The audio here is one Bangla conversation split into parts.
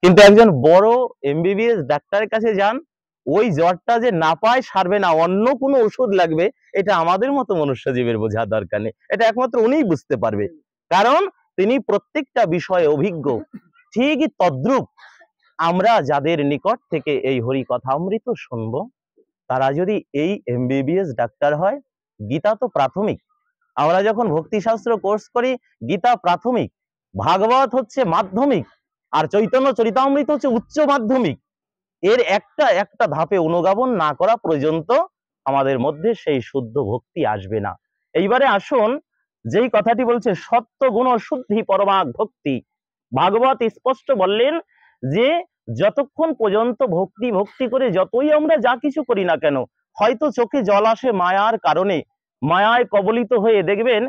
কিন্তু একজন বড় এমবিবিএস ডাক্তারের কাছে যান, ওই জ্বরটা যে না পায় সারবে না, অন্য কোনো ওষুধ লাগবে, এটা আমাদের মতো মনুষ্যজীবের বোঝার দরকার নেই, এটা একমাত্র উনিই বুঝতে পারবে, কারণ তিনি প্রত্যেকটা বিষয়ে অভিজ্ঞ। ঠিকই তদ্রূপ আমরা যাদের নিকট থেকে এই হরি কথামৃত শুনবো, তারা যদি এই এমবিবিএস ডাক্তার হয়, গীতা তো প্রাথমিক, আমরা যখন ভক্তিশাস্ত্র কোর্স করি গীতা প্রাথমিক, ভাগবত হচ্ছে মাধ্যমিক, আর চৈতন্য চরিতামৃত হচ্ছে উচ্চ মাধ্যমিক। এর একটা একটা ধাপে অনুধাবন না করা পর্যন্ত আমাদের মধ্যে সেই শুদ্ধ ভক্তি আসবে না। এইবারে আসুন, যেই কথাটি বলছে সত্য গুণ শুদ্ধি পরমাগ ভক্তি, ভাগবত স্পষ্ট বললেন যে যতক্ষণ পর্যন্ত ভক্তি ভক্তি করে যতই আমরা যা কিছু করি না কেন, হয়তো চোখে জল আসে মায়ার কারণে, মায়ায় কবলিত হয়ে দেখবেন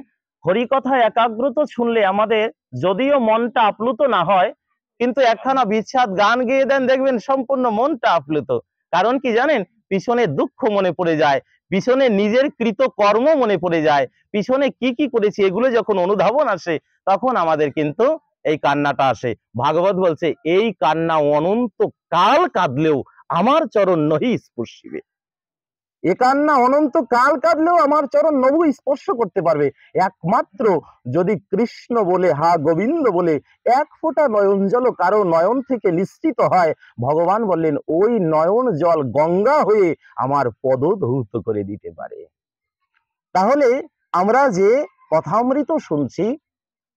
হরিকথা একাগ্রত শুনলে আমাদের যদিও মনটা আপ্লুত না হয়, কিন্তু একখানা বিচ্ছাদ গান গেয়ে দেন দেখবেন সম্পূর্ণ মনটা আপ্লুত। কারণ কি জানেন, পিছনে দুঃখ মনে পড়ে যায়, পিছনে নিজের কৃত কর্ম মনে পড়ে যায়, পিছনে কি কি করেছি এগুলো যখন অনুধাবন আসে, তখন আমাদের কিন্তু এই কান্নাটা আসে। ভাগবত বলছে এই কান্না অনন্ত কাল কাঁদলেও আমার চরণ নহি স্পর্শিবে, এ কান্না অনন্ত কাল কাঁদলেও আমার চরণ নবু স্পর্শ করতে পারবে, একমাত্র যদি কৃষ্ণ বলে হা গোবিন্দ বলে এক ফোঁটা নয়ন জল কারো নয়ন থেকে নিশ্চিত হয়, ভগবান বললেন ওই নয়ন জল গঙ্গা হয়ে আমার পদ ধৌত করে দিতে পারে। তাহলে আমরা যে কথামৃত শুনছি,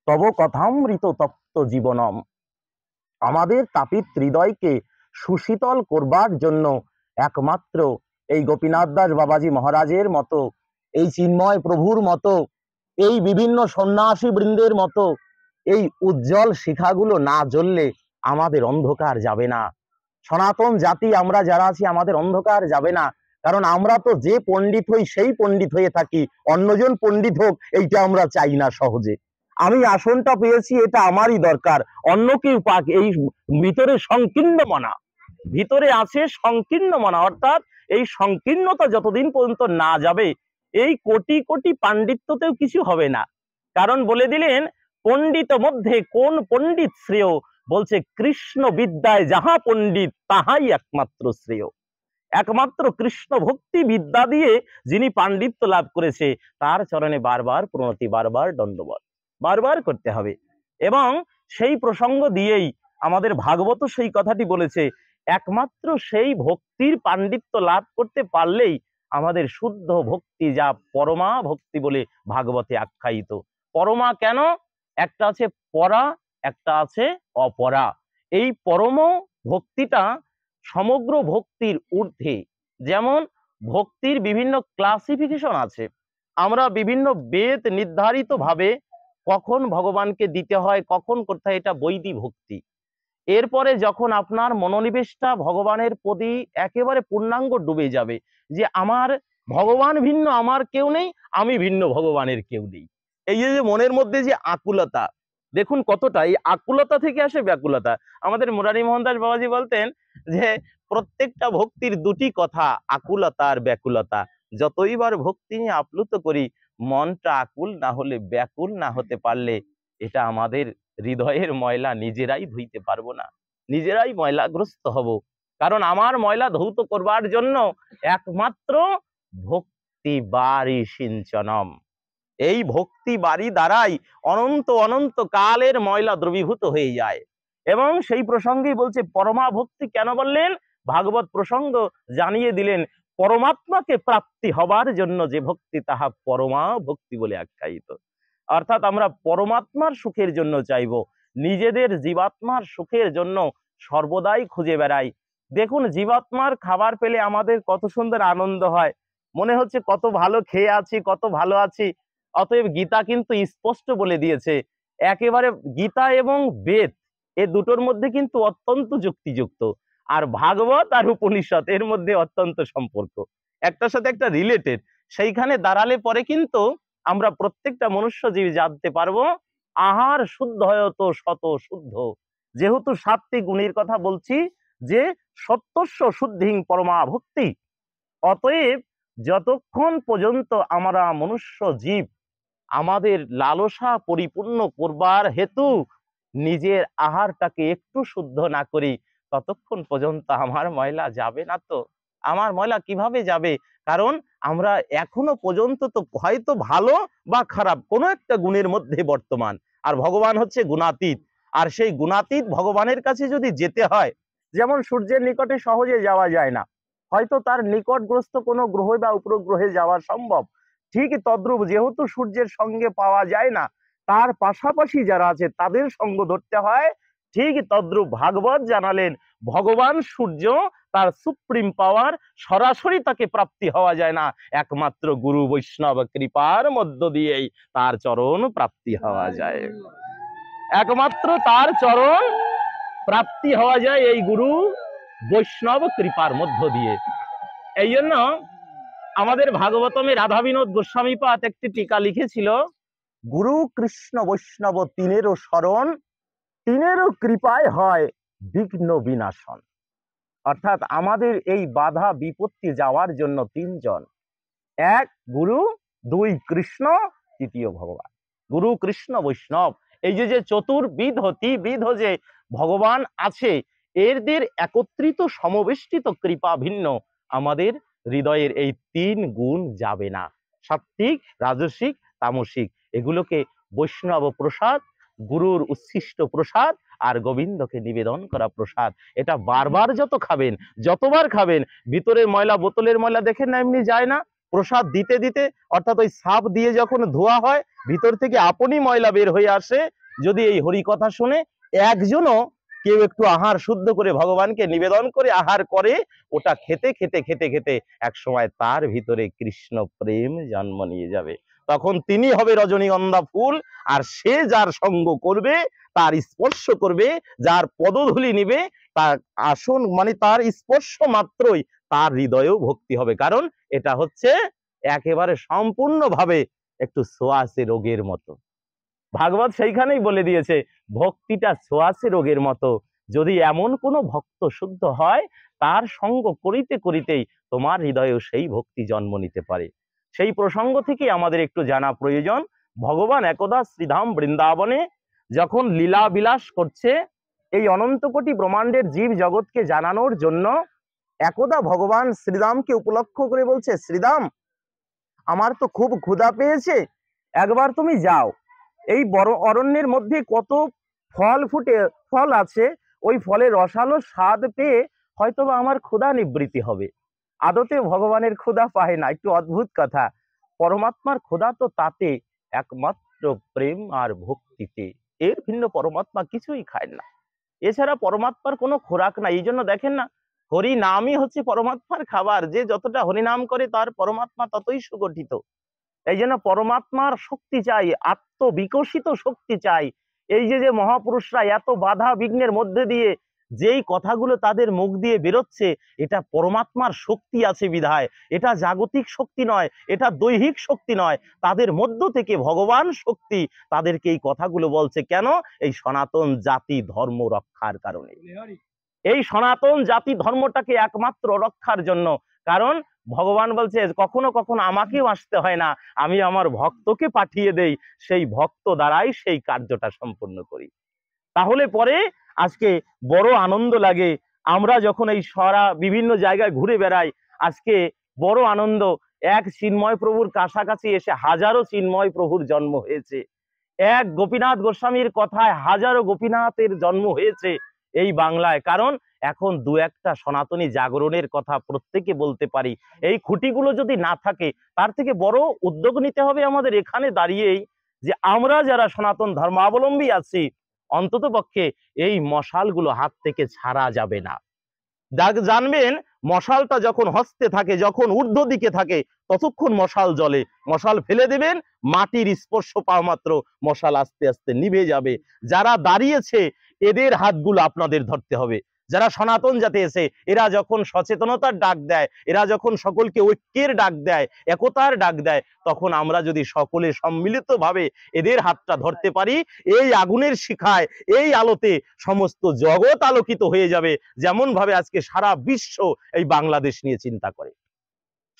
তব কথামৃত তপ্ত জীবনম, আমাদের তাপিত হৃদয়কে সুশীতল করবার জন্য একমাত্র এই গোপীনাথ দাস বাবাজি মহারাজের মতো, এই চিন্ময় প্রভুর মতো, এই বিভিন্ন সন্ন্যাসী বৃন্দের মতো এই উজ্জ্বল শিখাগুলো না জ্বললে আমাদের অন্ধকার যাবে না। সনাতন জাতি আমরা যারা আছি আমাদের অন্ধকার যাবে না, কারণ আমরা তো যে পণ্ডিত হই সেই পণ্ডিত হয়ে থাকি, অন্যজন পণ্ডিত হোক এইটা আমরা চাই না সহজে। আমি আসনটা পেয়েছি এটা আমারই দরকার, অন্য কেউ পাক, এই ভিতরে সংকীর্ণ মনা, ভিতরে আছে সংকীর্ণ মনা, অর্থাৎ এই সংকীর্ণতা যতদিন পর্যন্ত না যাবে এই কোটি কোটি পাণ্ডিত্যতেও কিছু হবে না। কারণ বলে দিলেন পণ্ডিত মধ্যে কোন পণ্ডিত শ্রেয়, বলছে কৃষ্ণ বিদ্যায় যাহা পণ্ডিত তাহাই একমাত্র শ্রেয়। একমাত্র কৃষ্ণ ভক্তি বিদ্যা দিয়ে যিনি পাণ্ডিত্য লাভ করেছে তার চরণে বারবার প্রণতি, বারবার দণ্ডবত বারবার করতে হবে। এবং সেই প্রসঙ্গ দিয়েই আমাদের ভাগবত সেই কথাটি বলেছে, একমাত্র সেই ভক্তির পাণ্ডিত্য লাভ করতে পারলেই আমাদের শুদ্ধ ভক্তি, যা পরমা ভক্তি বলে ভাগবতে আখ্যায়িত। পরমা কেন? একটা আছে পরা, একটা আছে অপরা। এই পরম ভক্তিটা সমগ্র ভক্তির ঊর্ধ্বে। যেমন ভক্তির বিভিন্ন ক্লাসিফিকেশন আছে, আমরা বিভিন্ন বেদ নির্ধারিত ভাবে কখন ভগবানকে দিতে হয়, কখন করতে হয়, এটা বৈদিক ভক্তি। এরপরে যখন আপনার মনোনিবেশটা ভগবানের প্রতি একেবারে পূর্ণাঙ্গ ডুবে যাবে, যে আমার ভগবান ভিন্ন আমার কেউ নেই, আমি ভিন্ন ভগবানের কেউ নেই, এই যে মনের মধ্যে যে আকুলতা, দেখুন কতটা, এই আকুলতা থেকে আসে ব্যাকুলতা। আমাদের মুরারি মোহন দাস বাবাজি বলতেন যে প্রত্যেকটা ভক্তির দুটি কথা, আকুলতা আর ব্যাকুলতা। যতইবার ভক্তি নিয়ে আপ্লুত করি, মনটা আকুল না হলে, ব্যাকুল না হতে পারলে, এটা আমাদের হৃদয়ের ময়লা নিজেরাই ধুইতে পারবো না, নিজেরাই ময়লাগ্রস্ত হব। কারণ আমার ময়লা ধৌত করবার জন্য একমাত্র ভক্তি বারি সিঞ্চনম, এই ভক্তি বাড়ি দ্বারাই অনন্ত অনন্ত কালের ময়লা দ্রবীভূত হয়ে যায়। এবং সেই প্রসঙ্গেই বলছে পরমা ভক্তি কেন বললেন, ভাগবত প্রসঙ্গ জানিয়ে দিলেন, পরমাত্মাকে প্রাপ্তি হবার জন্য যে ভক্তি তাহা পরমা ভক্তি বলে আখ্যায়িত। অর্থাৎ আমরা পরমাত্মার সুখের জন্য চাইব, নিজেদের জীবাত্মার সুখের জন্য সর্বদাই খুঁজে বেড়াই। দেখুন জীবাত্মার খাবার পেলে আমাদের কত সুন্দর আনন্দ হয়, মনে হচ্ছে কত ভালো খেয়ে আছি, কত ভালো আছি। অতএব গীতা কিন্তু স্পষ্ট বলে দিয়েছে, একেবারে গীতা এবং বেদ এ দুটোর মধ্যে কিন্তু অত্যন্ত যুক্তিযুক্ত, আর ভাগবত আর উপনিষদ এর মধ্যে অত্যন্ত সম্পর্ক, একটার সাথে একটা রিলেটেড। সেইখানে দাঁড়ালে পরে কিন্তু আমরা প্রত্যেকটা মনুষ্যজীবী জানতে পারবো আহার শুদ্ধ হয়তো শত শুদ্ধ। যেহেতু সাত্বিক গুণের কথা বলছি, যে সত্যস্য শুদ্ধিং পরমা ভক্তি, অতএব যতক্ষণ পর্যন্ত আমরা মনুষ্য জীব আমাদের লালসা পরিপূর্ণ করবার হেতু নিজের আহারটাকে একটু শুদ্ধ না করি, ততক্ষণ পর্যন্ত আমার ময়লা যাবে না। তো আমার ময়লা কিভাবে যাবে? কারণ আমরা এখনো পর্যন্ত তো হয়তো ভালো বা খারাপ কোনো একটা গুণের মধ্যে বর্তমান, আর ভগবান হচ্ছে গুণাতীত। আর সেই গুণাতীত ভগবানের কাছে যদি যেতে হয়, যেমন সূর্যের নিকটে সহজে যাওয়া যায় না, হয়তো তার নিকটগ্রস্ত কোনো গ্রহ বা উপগ্রহে যাওয়া সম্ভব, ঠিক তদ্রূপ যেহেতু সূর্যের সঙ্গে পাওয়া যায় না, তার পাশাপাশি যারা আছে তাদের সঙ্গ ধরতে হয়। ঠিক তদ্রূপ ভাগবত জানালেন ভগবান সূর্য, তার সুপ্রিম পাওয়ার, সরাসরি তাকে প্রাপ্তি হওয়া যায় না, একমাত্র গুরু বৈষ্ণব কৃপার মধ্য দিয়েই তার চরণ প্রাপ্তি হওয়া যায়। একমাত্র তার চরণ প্রাপ্তি হওয়া যায় এই গুরু বৈষ্ণব কৃপার মধ্য দিয়ে। এই জন্য আমাদের ভাগবতমে রাধা বিনোদ গোস্বামীপাদ একটি টিকা লিখেছিল, গুরু কৃষ্ণ বৈষ্ণব তিনেরও শরণ, তিনেরও কৃপায় হয় বিঘ্ন বিনাশন। অর্থাৎ আমাদের এই বাধা বিপত্তি যাওয়ার জন্য তিনজন, এক গুরু, দুই কৃষ্ণ, তৃতীয় ভগবান। গুরু কৃষ্ণ বৈষ্ণব, এই যে চতুর্বিধ ত্রিবিধ যে ভগবান আছে, এদের একত্রিত সমবেষ্টিত কৃপা ভিন্ন আমাদের হৃদয়ের এই তিন গুণ যাবে না। সাত্ত্বিক, রাজসিক, তামসিক, এগুলোকে বৈষ্ণব প্রসাদ, গুরুর উচ্ছিষ্ট প্রসাদ, আর গোবিন্দকে নিবেদন করা প্রসাদ, এটা বারবার যত খাবেন, যতবার খাবেন, ভিতরের ময়লা, বোতলের ময়লা দেখেন না এমনি যায় না, প্রসাদ দিতে দিতে, অর্থাৎ ওই সাপ দিয়ে যখন ধোয়া হয়, ভিতর থেকে আপনি ময়লা বের হয়ে আসে। যদি এই হরি কথা শুনে একজনও কেউ একটু আহার শুদ্ধ করে ভগবানকে নিবেদন করে আহার করে, ওটা খেতে খেতে খেতে খেতে এক সময় তার ভিতরে কৃষ্ণ প্রেম জন্ম নিয়ে যাবে। তখন তিনি হবে রজনীগন্ধা ফুল, আর সে যার সঙ্গ করবে, তার স্পর্শ করবে, যার পদধূলি নিবে, তার আসন মানে তার স্পর্শ মাত্রই তার হৃদয়েও ভক্তি হবে। কারণ এটা হচ্ছে একেবারে সম্পূর্ণভাবে একটু ছোঁয়াচে রোগের মতো। ভাগবত সেইখানেই বলে দিয়েছে, ভক্তিটা ছোঁয়াচে রোগের মতো। যদি এমন কোনো ভক্ত শুদ্ধ হয়, তার সঙ্গ করিতে করিতেই তোমার হৃদয়েও সেই ভক্তি জন্ম নিতে পারে। সেই প্রসঙ্গ থেকে আমাদের একটু জানা প্রয়োজন। ভগবান একদা শ্রীধাম বৃন্দাবনে যখন লীলা বিলাস করছে, এই অনন্ত কোটি ব্রহ্মাণ্ডের জীব জগৎকে জানানোর জন্য একদা ভগবান শ্রীরামকে উপলক্ষ করে বলছে, শ্রীরাম, আমার তো খুব ক্ষুধা পেয়েছে, একবার তুমি যাও, এই বড় অরণ্যের মধ্যে কত ফল আছে, ওই ফলের রসালো স্বাদ পেয়ে হয়তোবা আমার ক্ষুধা নিবৃত্তি হবে। আদতে ভগবানের ক্ষুধা পায় না, একটু অদ্ভুত কথা। পরমাত্মার ক্ষুধা তো তাতে একমাত্র প্রেম আর ভক্তিতে, এর ভিন্ন পরমাত্মা কিছুই খায় না। এছাড়া পরমাত্মার কোনো খোরাক নাই। এই জন্য দেখেন না, হরি নামই হচ্ছে পরমাত্মার খাবার। যে যতটা হরিনাম করে তার পরমাত্মা ততই সুগঠিত। এই জন্য পরমাত্মার শক্তি চাই, আত্মবিকশিত শক্তি চাই। এই যে মহাপুরুষরা এত বাধা বিঘ্নের মধ্যে দিয়ে যেই কথাগুলো তাদের মুখ দিয়ে বেরোচ্ছে, এটা পরমাত্মার শক্তি আছে বিধায়, এটা জাগতিক শক্তি নয়, এটা দৈহিক শক্তি নয়, তাদের মধ্য থেকে ভগবান শক্তি তাদেরকে এই কথাগুলো বলছে। কেন? এই সনাতন জাতি ধর্ম রক্ষার কারণে। এই সনাতন জাতি ধর্মটাকে একমাত্র রক্ষার জন্য। কারণ ভগবান বলছে, কখনো কখনো আমাকেও আসতে হয় না, আমি আমার ভক্তকে পাঠিয়ে দেই, সেই ভক্ত দ্বারাই সেই কার্যটা সম্পূর্ণ করি। তাহলে পরে আজকে বড় আনন্দ লাগে। আমরা যখন এই সারা বিভিন্ন জায়গায় ঘুরে বেড়াই, আজকে বড় আনন্দ। এক চিন্ময় প্রভুর কাছাকাছি এসে হাজারো চিন্ময় প্রভুর জন্ম হয়েছে। এক গোপীনাথ গোস্বামীর কথায় হাজারো গোপীনাথের জন্ম হয়েছে এই বাংলায়। কারণ এখন দু একটা সনাতনী জাগরণের কথা প্রত্যেকে বলতে পারি। এই খুঁটিগুলো যদি না থাকে, তার থেকে বড় উদ্যোগ নিতে হবে আমাদের এখানে দাঁড়িয়েই, যে আমরা যারা সনাতন ধর্মাবলম্বী আছি, অন্তত পক্ষে এই মশালগুলো হাত থেকে ছাড়া যাবে না। জানবেন, মশালটা যখন হস্তে থাকে, যখন ঊর্ধ্ব দিকে থাকে, ততক্ষণ মশাল জ্বলে। মশাল ফেলে দেবেন, মাটির স্পর্শ পাওয়া মাত্র মশাল আস্তে আস্তে নিভে যাবে। যারা দাঁড়িয়েছে এদের হাতগুলো আপনাদের ধরতে হবে। যারা সনাতন জাতি এসে এরা যখন সচেতনতার ডাক দেয়, এরা যখন সকলকে ঐক্যের ডাক দেয়, একতার ডাক দেয়, তখন আমরা যদি সকলে সম্মিলিতভাবে এদের হাতটা ধরতে পারি, এই আগুনের শিখায়, এই আলোতে সমস্ত জগৎ আলোকিত হয়ে যাবে। যেমন ভাবে আজকে সারা বিশ্ব এই বাংলাদেশ নিয়ে চিন্তা করে,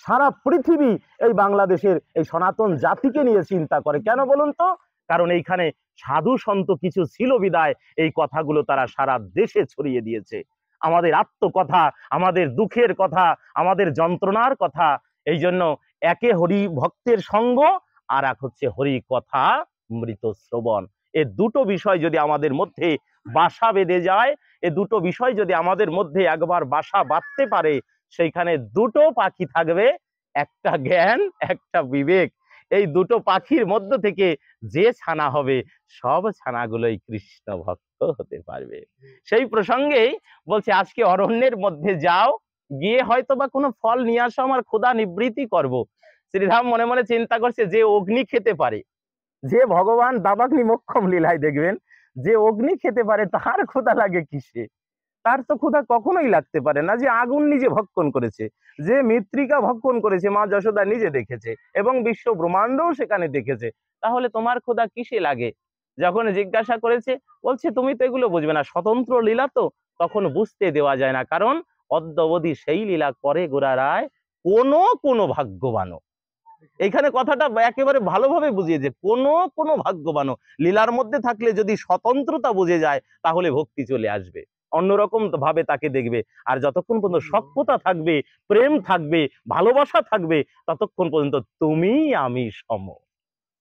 সারা পৃথিবী এই বাংলাদেশের এই সনাতন জাতিকে নিয়ে চিন্তা করে। কেন বলুন তো? কারণ এইখানে সাধু সন্ত কিছু ছিল বিদায় এই কথাগুলো তারা সারা দেশে ছড়িয়ে দিয়েছে। আমাদের আত্মকথা, আমাদের দুঃখের কথা, আমাদের যন্ত্রণার কথা। এই জন্য একে হরি ভক্তের সঙ্গ, আর এক হচ্ছে হরি কথা মৃত শ্রবণ। এ দুটো বিষয় যদি আমাদের মধ্যে বাসা বেঁধে যায়, এ দুটো বিষয় যদি আমাদের মধ্যে একবার বাসা বাঁধতে পারে, সেইখানে দুটো পাখি থাকবে, একটা জ্ঞান, একটা বিবেক। এই দুটো পাখির মধ্য থেকে যে ছানা হবে, সব ছানাগুলোই কৃষ্ণ ভক্ত হতে পারবে। সেই প্রসঙ্গেই বলছে আজকে অরণ্যের মধ্যে যাও, গিয়ে হয়তো বা কোনো ফল নিয়ে আসো, আমার ক্ষুধা নিবৃত্তি করব। শ্রীধাম মনে মনে চিন্তা করছে, যে অগ্নি খেতে পারে, যে ভগবান দাবাগ্নি মোক্ষম লীলায় দেখবেন, যে অগ্নি খেতে পারে তার ক্ষুধা লাগে কিসে? তার তো ক্ষুধা কখনোই লাগতে পারে না। যে আগুন নিজে ভক্ষণ করেছে, যে মৃত্তিকা ভক্ষণ করেছে, মা যশোদা নিজে দেখেছে এবং বিশ্ব ব্রহ্মাণ্ডও সেখানে দেখেছে, তাহলে তোমার ক্ষুধা কিসে লাগে? যখন জিজ্ঞাসা করেছে, বলছে তুমি তো এগুলো বুঝবে না, স্বতন্ত্র লীলা তো, তখন বুঝতে দেওয়া যায় না। কারণ অদ্যাবধি সেই লীলা করে গোরা রায় কোনো ভাগ্যবানও। এখানে কথাটা একেবারে ভালোভাবে বুঝিয়েছে, কোনো ভাগ্যবানও লীলার মধ্যে থাকলে যদি স্বতন্ত্রতা বুঝে যায়, তাহলে ভক্তি চলে আসবে, অন্যরকম ভাবে তাকে দেখবে। আর যতক্ষণ পর্যন্ত সখ্যতা থাকবে, প্রেম থাকবে, ভালোবাসা থাকবে, ততক্ষণ পর্যন্ত তুমি আমি সম,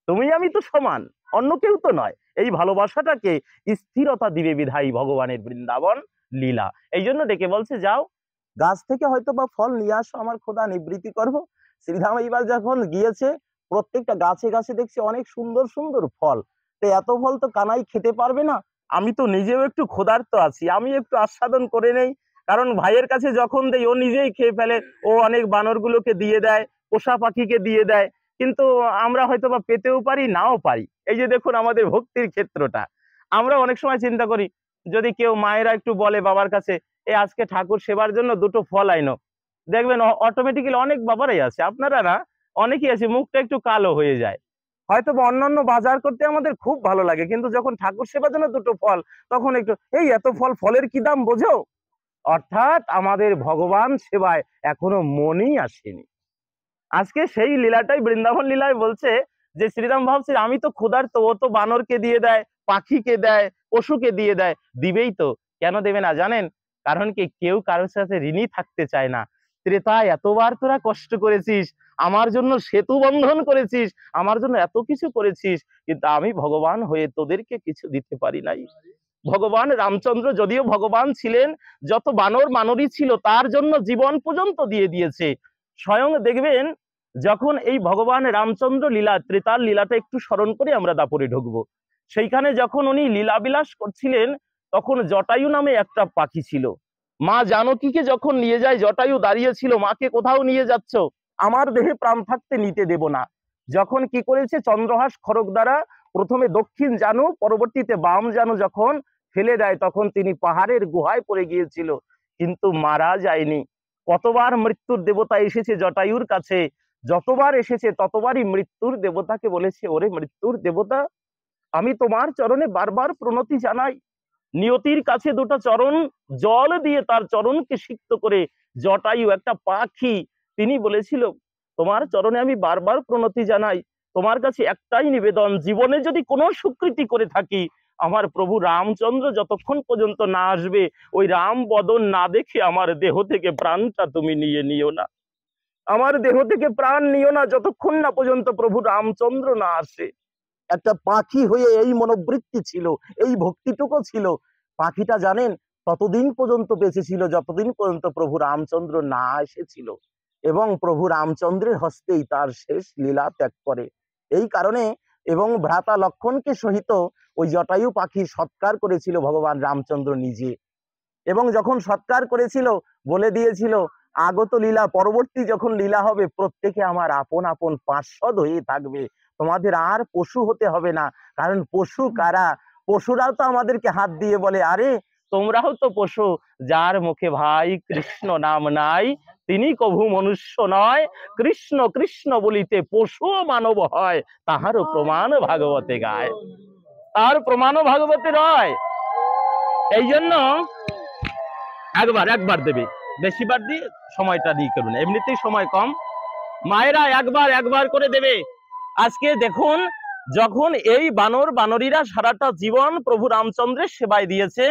তুমি আমি তো সমান, অন্য কেউ তো নয়। এই ভালোবাসাটাকে স্থিরতা দিবে বিধায়ী ভগবানের বৃন্দাবন লীলা। এই জন্য ডেকে বলছে, যাও গাছ থেকে হয়তো বা ফল নিয়ে আসো, আমার ক্ষুধা নিবৃত্তি করবো। শ্রীধাম এইবার যখন গিয়েছে, প্রত্যেকটা গাছে গাছে দেখছে অনেক সুন্দর সুন্দর ফল। তো এত ফল তো কানাই খেতে পারবে না, আমি তো নিজেও একটু ক্ষুধার্ত আছি, আমি একটু আস্বাদন করে নেই। কারণ ভাইয়ের কাছে যখন দেয় ও নিজেই খেয়ে ফেলে, ও অনেক বানরগুলোকে দিয়ে দেয়, পোষা পাখিকে দিয়ে দেয়। কিন্তু আমরা হয়তো বা পেতেও পারি, নাও পারি। এই যে দেখুন আমাদের ভক্তির ক্ষেত্রটা, আমরা অনেক সময় চিন্তা করি, যদি কেউ মায়েরা একটু বলে বাবার কাছে, আজকে ঠাকুর সেবার জন্য দুটো ফল আইনো, দেখবেন অটোমেটিক্যালি অনেক বাবারাই আছে, আপনারা না, অনেকেই আছে, মুখটা একটু কালো হয়ে যায়। হয়তো বা অন্যান্য বাজার করতে আমাদের খুব ভালো লাগে, কিন্তু যখন ঠাকুর সেবার জন্য দুটো ফল, তখন একটু এত ফল, ফলের কি দাম বোঝো? অর্থাৎ আমাদের ভগবান সেবায় এখনো মনই আসেনি। আজকে সেই লীলাটাই বৃন্দাবন লীলায় বলছে যে শ্রীরাম ভাবছে আমি তো ক্ষুধার্ত, ও তো বানরকে দিয়ে দেয়, পাখিকে দেয়, পশুকে দিয়ে দেয়, দিবেই তো। কেন দেবে না জানেন? কারণ কি, কেউ কারোর সাথে ঋণী থাকতে চায় না। ত্রেতায় এতবার তোরা কষ্ট করেছিস, আমার জন্য সেতু বন্ধন করেছিস, আমার জন্য এত কিছু করেছিস, কিন্তু আমি ভগবান হয়ে তোদেরকে কিছু দিতে পারি নাই। ভগবান রামচন্দ্র যদিও ভগবান ছিলেন, যত বানর মানবী ছিল তার জন্য জীবন পর্যন্ত দিয়ে দিয়েছে। স্বয়ং দেখবেন, যখন এই ভগবান রামচন্দ্র লীলা, ত্রেতার লীলাটা একটু স্মরণ করে আমরা দাপরে ঢুকবো। সেইখানে যখন উনি লীলাবিলাস করছিলেন, তখন জটায়ু নামে একটা পাখি ছিল। মা জানকীকে যখন নিয়ে যায়, জটায়ু দাঁড়িয়েছিল, মাকে কোথাও নিয়ে যাচ্ছ? আমার দেহে প্রাণ থাকতে নিতে দেব না। যখন কি করেছে, চন্দ্রহাস খড়গ দ্বারা প্রথমে দক্ষিণ জানু, পরবর্তীতে বাম জানু যখন ফেলে দেয়, তখন তিনি পাহাড়ের গুহায় পড়ে গিয়েছিল, কিন্তু মারা যায়নি। কতবার মৃত্যুর দেবতা এসেছে জটায়ুর কাছে, যতবার এসেছে ততবারই মৃত্যুর দেবতাকে বলেছে, ওরে মৃত্যুর দেবতা, আমি তোমার চরণে বারবার প্রণতি জানাই। নিয়তির কাছে দুটো চরণ জল দিয়ে তার চরণকে সিক্ত করে জটায়ু, একটা পাখি, তিনি বলেছিল, তোমার চরণে আমি বারবার প্রণতি জানাই, তোমার কাছে একটাই নিবেদন, জীবনে যদি কোনো সুকৃতি করে থাকি, আমার প্রভু রামচন্দ্র যতক্ষণ পর্যন্ত না আসবে, ওই রাম বদন না দেখে আমার দেহ থেকে প্রাণটা তুমি নিয়ে নিও না, আমার দেহ থেকে প্রাণ নিও না, যতক্ষণ না পর্যন্ত প্রভু রামচন্দ্র না আসে। একটা পাখি হয়ে এই মনোবৃত্তি ছিল, এই ভক্তিটুকু ছিল। পাখিটা জানেন ততদিন পর্যন্ত বেঁচে ছিল যতদিন পর্যন্ত প্রভু রামচন্দ্র না এসেছিল, এবং প্রভু রামচন্দ্রের হস্তেই তার শেষ লীলা ত্যাগ করে। এই কারণে এবং ভ্রাতা লক্ষণকে সহিত ওই জটায়ু পাখি সৎকার করেছিল ভগবান রামচন্দ্র নিজে। এবং যখন সৎকার করেছিল, বলে দিয়েছিল, আগত লীলা, পরবর্তী যখন লীলা হবে, প্রত্যেকে আমার আপন আপন পার্ষদ হয়ে থাকবে, তোমাদের আর পশু হতে হবে না। কারণ পশু কারা? পশুরাও তো আমাদেরকে হাত দিয়ে বলে, আরে তোমরাও তো পশু, যার মুখে ভাই কৃষ্ণ নাম নাই, তিনি কভু মনুষ্য নয়, কৃষ্ণ কৃষ্ণ বলিতে পশু মানব হয়, তাহারও প্রমাণ ভাগবতে গায়, তার প্রমাণও ভাগবতে রয়। এই জন্য একবার দেবে, বেশিবার দিয়ে সময়টা দিয়ে করুন, এমনিতেই সময় কম। মায়েরা একবার করে দেবে। আজকে দেখুন যখন এই বানর বানরীরা সারাটা জীবন প্রভু রামচন্দ্রের সেবায় দিয়েছে,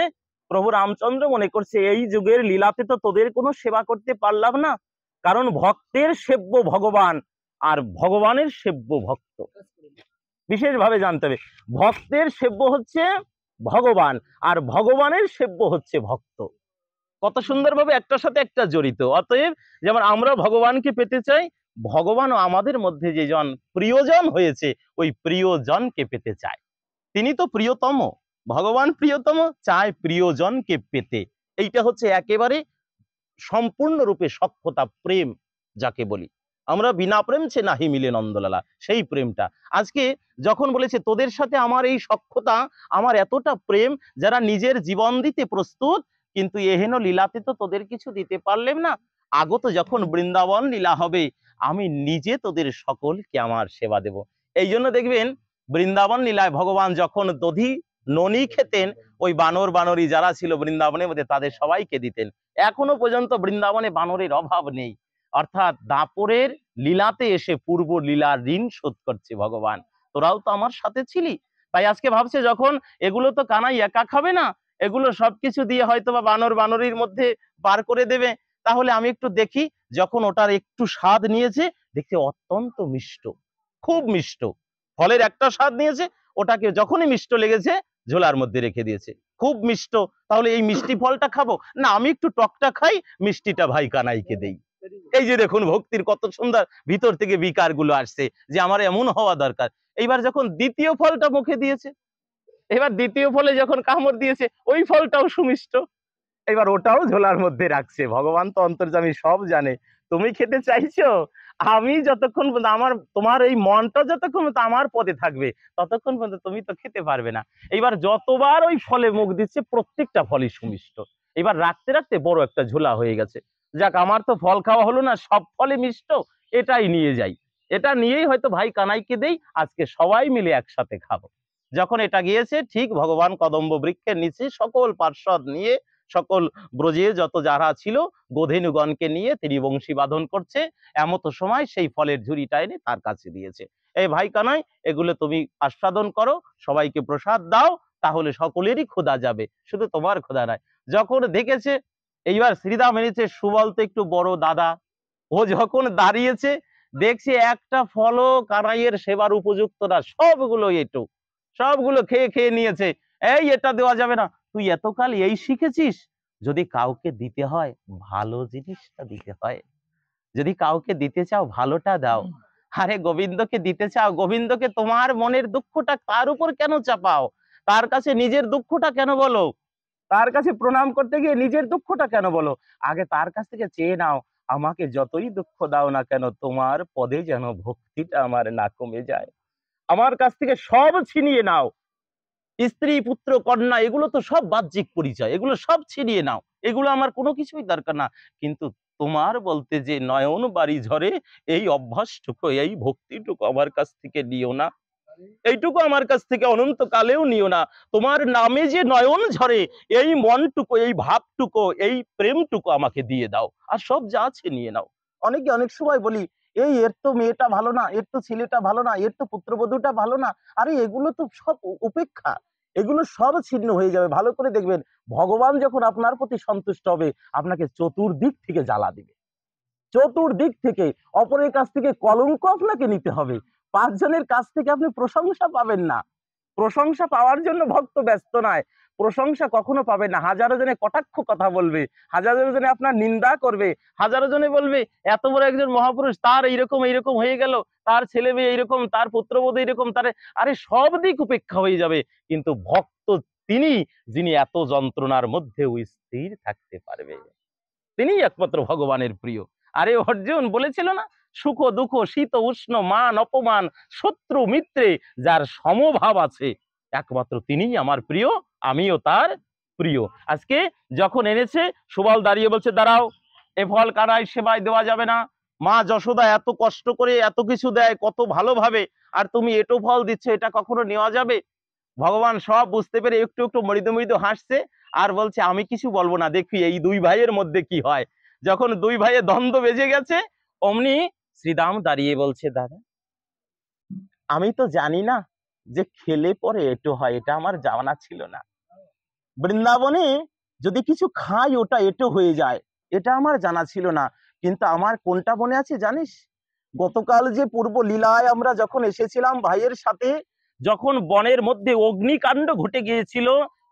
প্রভু রামচন্দ্র মনে করছে এই যুগের লীলাতে তো তোদের কোনো সেবা করতে পারলাম না, কারণ ভক্তের সেব্য ভগবান আর ভগবানের সেব্য ভক্ত। বিশেষভাবে জানতে হবে, ভক্তের সেব্য হচ্ছে ভগবান আর ভগবানের সেব্য হচ্ছে ভক্ত। কত সুন্দরভাবে একটার সাথে একটা জড়িত। অতএব যেমন আমরা ভগবানকে পেতে চাই, ভগবানও আমাদের মধ্যে যে জন প্রিয়জন হয়েছে ওই প্রিয়জনকে পেতে চায়। তিনি তো প্রিয়তম, ভগবান প্রিয়তম, চায় প্রিয়জনকে পেতে। এইটা হচ্ছে একেবারে সম্পূর্ণরূপে সখ্যতা প্রেম যাকে বলি আমরা, বিনা প্রেম ছে নাহি মিলে নন্দলালা, সেই প্রেমটা। আজকে যখন বলেছে তোদের সাথে আমার এই সখ্যতা, আমার এতটা প্রেম, যারা নিজের জীবন দিতে প্রস্তুত, কিন্তু এহেন লীলাতে তো তোদের কিছু দিতে পারলেম না, আগত যখন বৃন্দাবন লীলা হবে আমি নিজে তোদের সকলকে আমার সেবা দেব। এই জন্য দেখবেন বৃন্দাবন লীলায় ভগবান যখন দধি ননি খেতেন, ওই বানর বানরী যারা ছিল বৃন্দাবনের মধ্যে তাদের সবাইকে দিতেন। এখনো পর্যন্ত বৃন্দাবনে বানরের অভাব নেই, অর্থাৎ দাপরের লীলাতে এসে পূর্ব লীলার ঋণ শোধ করছে ভগবান। তোরাও তো আমার সাথে ছিলি, তাই আজকে ভাবছে যখন এগুলো তো কানাই একা খাবে না, এগুলো সবকিছু দিয়ে হয়তো বা বানর বানরীর মধ্যে পার করে দেবে, তাহলে আমি একটু দেখি। যখন ওটার একটু স্বাদ নিয়েছে, দেখছে অত্যন্ত মিষ্ট, খুব মিষ্ট, ফলের একটা স্বাদ নিয়েছে, ওটাকে যখনই মিষ্ট লেগেছে ঝোলার মধ্যে রেখে দিয়েছে, খুব মিষ্ট, তাহলে এই মিষ্টি ফলটা খাবো না, আমি একটু টকটা খাই, মিষ্টিটা ভাই কানাইকে দেই। এই যে দেখুন ভক্তির কত সুন্দর ভিতর থেকে বিকার গুলো আসছে যে আমার এমন হওয়া দরকার। এইবার যখন দ্বিতীয় ফলটা মুখে দিয়েছে, এবার দ্বিতীয় ফলে যখন কামড় দিয়েছে ওই ফলটাও সুমিষ্ট, এবার ওটাও ঝোলার মধ্যে রাখছে। ভগবান তো অন্তর্যামী, সব জানে। তুমি খেতে চাইছো, আমি যতক্ষণ পর্যন্ত আমার তোমার এই মনটা যতক্ষণ পর্যন্ত আমার পদে থাকবে ততক্ষণ পর্যন্ত তুমি তো খেতে পারবে না। এইবার যতবার ওই ফলে মুখ দিচ্ছে প্রত্যেকটা ফলই সুমিষ্ট। এবার রাখতে রাখতে বড় একটা ঝোলা হয়ে গেছে। যাক, আমার তো ফল খাওয়া হলো না, সব ফলে মিষ্ট, এটাই নিয়ে যাই, এটা নিয়েই হয়তো ভাই কানাইকে দেই, আজকে সবাই মিলে একসাথে খাবো। যখন এটা গিয়েছে, ঠিক ভগবান কদম্ব বৃক্ষের নিচে সকল পার্শ্বদ নিয়ে, সকল ব্রজে যত যারা ছিল গোধেনুগণকে নিয়ে তিনি বংশী বাঁধন করছে, এমতো সময় সেই ফলের ঝুড়িটা এনে তার কাছে দিয়েছে। এই ভাই কানাই, এগুলো তুমি আস্বাদন করো, সবাইকে প্রসাদ দাও, তাহলে সকলেরই ক্ষুধা যাবে, শুধু তোমার ক্ষুধা নয়। যখন দেখেছে এইবার শ্রীরাম এনেছে, সুবল তো একটু বড় দাদা, ও যখন দাঁড়িয়েছে দেখছে একটা ফলও কানাইয়ের সেবার উপযুক্ত না, সবগুলো এটু, সবগুলো খেয়ে খেয়ে নিয়েছে। এই এটা দেওয়া যাবে না, তুই এতকাল এই শিখেছিস, যদি কাউকে দিতে হয় ভালো জিনিসটা দিতে হয়, যদি কাউকে দিতে চাও ভালোটা দাও। আরে গোবিন্দকে দিতে চাও, গোবিন্দকে তোমার মনের দুঃখটা তার উপর কেন চাপাও, তার কাছে নিজের দুঃখটা কেন বলো, তার কাছে প্রণাম করতে গিয়ে নিজের দুঃখটা কেন বলো, আগে তার কাছ থেকে চেয়ে নাও, আমাকে যতই দুঃখ দাও না কেন তোমার পদে যেন ভক্তিটা আমার না কমে যায়, আমার কাছ থেকে সব ছিনিয়ে নাও, স্ত্রী পুত্র কন্যা এগুলো তো সব বাহ্যিক পরিচয়, এগুলো সব ছিনিয়ে নাও, এগুলো আমার কোনো কিছুই দরকার না, কিন্তু তোমার বলতে যে নয়ন বাড়ি ঝরে এই অভ্যাসটুকু, এই ভক্তিটুকু আমার কাছ থেকে নিও না, এইটুকু আমার কাছ থেকে অনন্তকালেও নিও না, তোমার নামে যে নয়ন ঝরে এই মনটুকু, এই ভাবটুকু, এই প্রেমটুকু আমাকে দিয়ে দাও, আর সব যা আছে নিয়ে নাও। অনেকে অনেক সময় বলি, এই এর তো মেয়েটা ভালো না, এর তো ছেলেটা ভালো না, এর তো পুত্রবধূটা ভালো না, আরে এগুলো তো সব উপেক্ষা, এগুলো সব ছিন্ন হয়ে যাবে। ভালো করে দেখবেন, ভগবান যখন আপনার প্রতি সন্তুষ্ট হবে আপনাকে চতুর্দিক থেকে জ্বালা দিবে, চতুর্দিক থেকে, অপরের কাছ থেকে কলঙ্ক আপনাকে নিতে হবে, পাঁচজনের কাছ থেকে আপনি প্রশংসা পাবেন না। প্রশংসা পাওয়ার জন্য ভক্ত ব্যস্ত নয়, প্রশংসা কখনো পাবেন না। হাজারো জনে কটাক্ষ কথা বলবে, হাজারো জনে আপনার নিন্দা করবে, হাজারো জনে বলবে এত বড় একজন মহাপুরুষ, তার এইরকম এইরকম হয়ে গেল, তার ছেলে মেয়ে এইরকম, তার পুত্রবধূ এইরকম, তার, আরে সব দিক উপেক্ষা হয়ে যাবে, কিন্তু ভক্ত তিনি যিনি এত যন্ত্রণার মধ্যেও স্থির থাকতে পারবে, তিনি একমাত্র ভগবানের প্রিয়। আরে অর্জুন বলেছিল না, সুখ দুঃখ শীত উষ্ণ মান অপমান শত্রু মিত্রে যার সমভাব আছে একমাত্র তিনিই আমার প্রিয়, আমিও তার প্রিয়। আজকে যখন এনেছে, সুবল দাঁড়িয়ে বলছে দাঁড়াও, এ ফল কানাই সেবায় দেওয়া যাবে না, মা যশোদা এত কষ্ট করে এত কিছু দেয় কত ভালোভাবে, আর তুমি এটো ফল দিচ্ছ, এটা কখনো নেওয়া যাবে? ভগবান সব বুঝতে পেরে একটু একটু মৃদু মৃদু হাসছে আর বলছে আমি কিছু বলবো না, দেখি এই দুই ভাইয়ের মধ্যে কি হয়। যখন দুই ভাইয়ের দ্বন্দ্ব বেজে গেছে, অমনি শ্রীরাম দাঁড়িয়ে বলছে দাদা আমি তো জানি না যে খেলে পরে এটো হয়, এটা আমার জানা ছিল না। বৃন্দাবনে যদি কিছু খাই ওটা এটো হয়ে যায়, এটা আমার জানা ছিল না। কিন্তু আমার কোনটা মনে আছে জানিস? গতকাল যে পূর্ব লীলায় আমরা যখন এসেছিলাম ভাইয়ের সাথে, যখন বনের মধ্যে অগ্নিকাণ্ড ঘটে গিয়েছিল,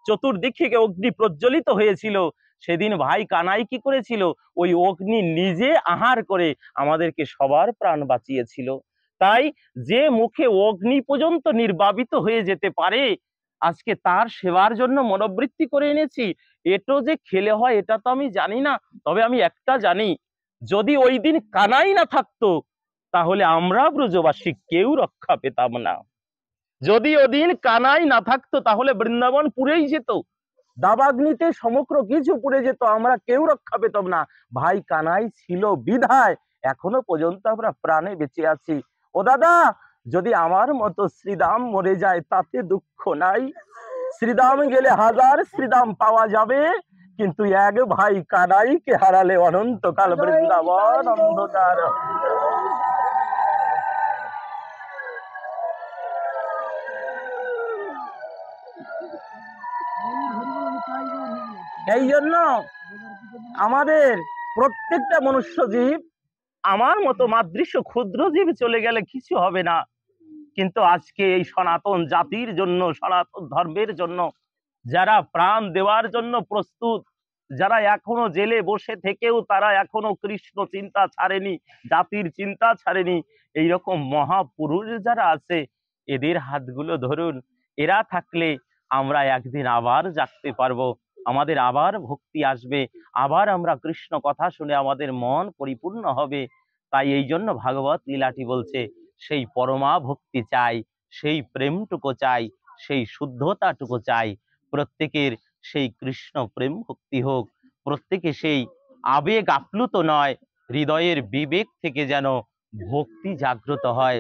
চতুর্দিকে অগ্নি প্রজ্বলিত হয়েছিল, সেদিন ভাই কানাই কি করেছিল? ওই অগ্নি নিজে আহার করে আমাদেরকে সবার প্রাণ বাঁচিয়েছিল। তাই যে মুখে অগ্নি পর্যন্ত নির্বাপিত হয়ে যেতে পারে, আজকে তার সেবার জন্য মনোবৃত্তি করে এনেছি। এটো যে খেলে হয় এটা তো আমি জানি না, তবে আমি একটা জানি, যদি ওই দিন কানাই না থাকতো তাহলে আমরা ব্রজবাসী কেউ রক্ষা পেতাম না। যদি ওদিন কানাই না থাকতো তাহলে বৃন্দাবন পুড়েই যেত, দাবাগ্নিতে সমগ্র কিছু পুড়ে যেত, আমরা কেউ রক্ষা পেতাম না। ভাই কানাই ছিল বিধায় এখনো পর্যন্ত আমরা প্রাণে বেঁচে আছি। ও দাদা, যদি আমার মতো শ্রীদাম মরে যায় তাতে দুঃখ নাই, শ্রীদাম গেলে হাজার শ্রীদাম পাওয়া যাবে, কিন্তু এক ভাই কানাইকে হারালে অনন্তকাল বৃন্দাবন অন্ধকার। এই জন্য আমাদের প্রত্যেকটা মনুষ্য জীব, আমার মতো মাদৃশ্য ক্ষুদ্র জীব চলে গেলে কিছু হবে না, কিন্তু আজকে এই সনাতন জাতির জন্য, সনাতন ধর্মের জন্য যারা প্রাণ দেওয়ার জন্য প্রস্তুত, যারা এখনো জেলে বসে থেকেও তারা এখনো কৃষ্ণ চিন্তা ছাড়েনি, জাতির চিন্তা ছাড়েনি, এইরকম মহাপুরুষ যারা আছে, এদের হাতগুলো ধরুন। এরা থাকলে আমরা একদিন আবার জাগতে পারবো, আমাদের আবার ভক্তি আসবে, আবার আমরা কৃষ্ণ কথা শুনে আমাদের মন পরিপূর্ণ হবে। তাই এই জন্য ভাগবত লীলাটি বলছে, সেই পরমা ভক্তি চাই, সেই প্রেমটুকু চাই, সেই শুদ্ধতাটুকু চাই। প্রত্যেকের সেই কৃষ্ণ প্রেম ভক্তি হোক, প্রত্যেকে সেই আবেগ আপ্লুত নয়, হৃদয়ের বিবেক থেকে যেন ভক্তি জাগ্রত হয়,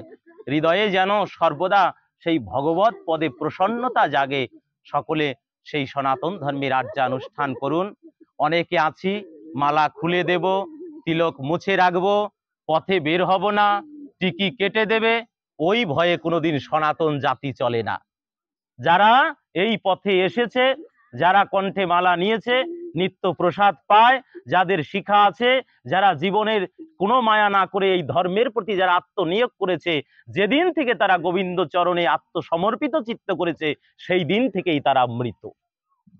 হৃদয়ে যেন সর্বদা সেই ভগবত পদে প্রসন্নতা জাগে। সকলে সেই সনাতন ধর্মের আর্যানুষ্ঠান করুন। অনেকে আছি মালা খুলে দেব, তিলক মুছে রাখবো, পথে বের হব না, টিকি কেটে দেবে, ওই ভয়ে কোনোদিন সনাতন জাতি চলে না। যারা এই পথে এসেছে, যারা কণ্ঠে মালা নিয়েছে, নিত্য প্রসাদ পায়, যাদের শিখা আছে, যারা জীবনের কোনো মায়া না করে এই ধর্মের প্রতি যারা আত্মনিয়োগ করেছে, যেদিন থেকে তারা গোবিন্দ চরণে আত্মসমর্পিত চিত্ত করেছে, সেই দিন থেকেই তারা মৃত,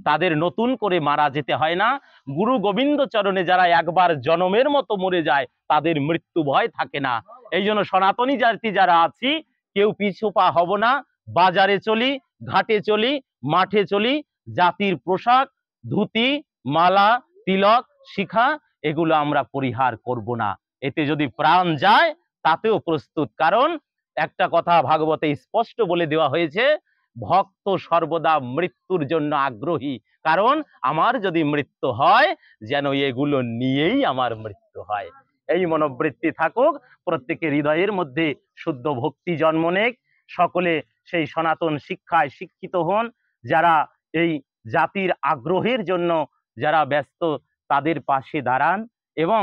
তাদের নতুন করে মারা যেতে হয় না। গুরু গোবিন্দ চরণে যারা একবার জনমের মতো মরে যায় তাদের মৃত্যু ভয় থাকে না। এই জন্য সনাতনী জাতি যারা আছি কেউ পিছু পা হব না, বাজারে চলি, ঘাটে চলি, মাঠে চলি, জাতির পোশাক, ধুতি, মালা, তিলক, শিখা এগুলো আমরা পরিহার করব না। এতে যদি প্রাণ যায় তাতেও প্রস্তুত, কারণ একটা কথা ভাগবতে স্পষ্ট বলে দেওয়া হয়েছে, ভক্ত সর্বদা মৃত্যুর জন্য আগ্রহী, কারণ আমার যদি মৃত্যু হয় যেন এগুলো নিয়েই আমার মৃত্যু হয়। এই মনোবৃত্তি থাকুক, প্রত্যেকের হৃদয়ের মধ্যে শুদ্ধ ভক্তি জন্ম নেক, সকলে সেই সনাতন শিক্ষায় শিক্ষিত হন। যারা এই জাতির আগ্রহের জন্য যারা ব্যস্ত তাদের পাশে দাঁড়ান এবং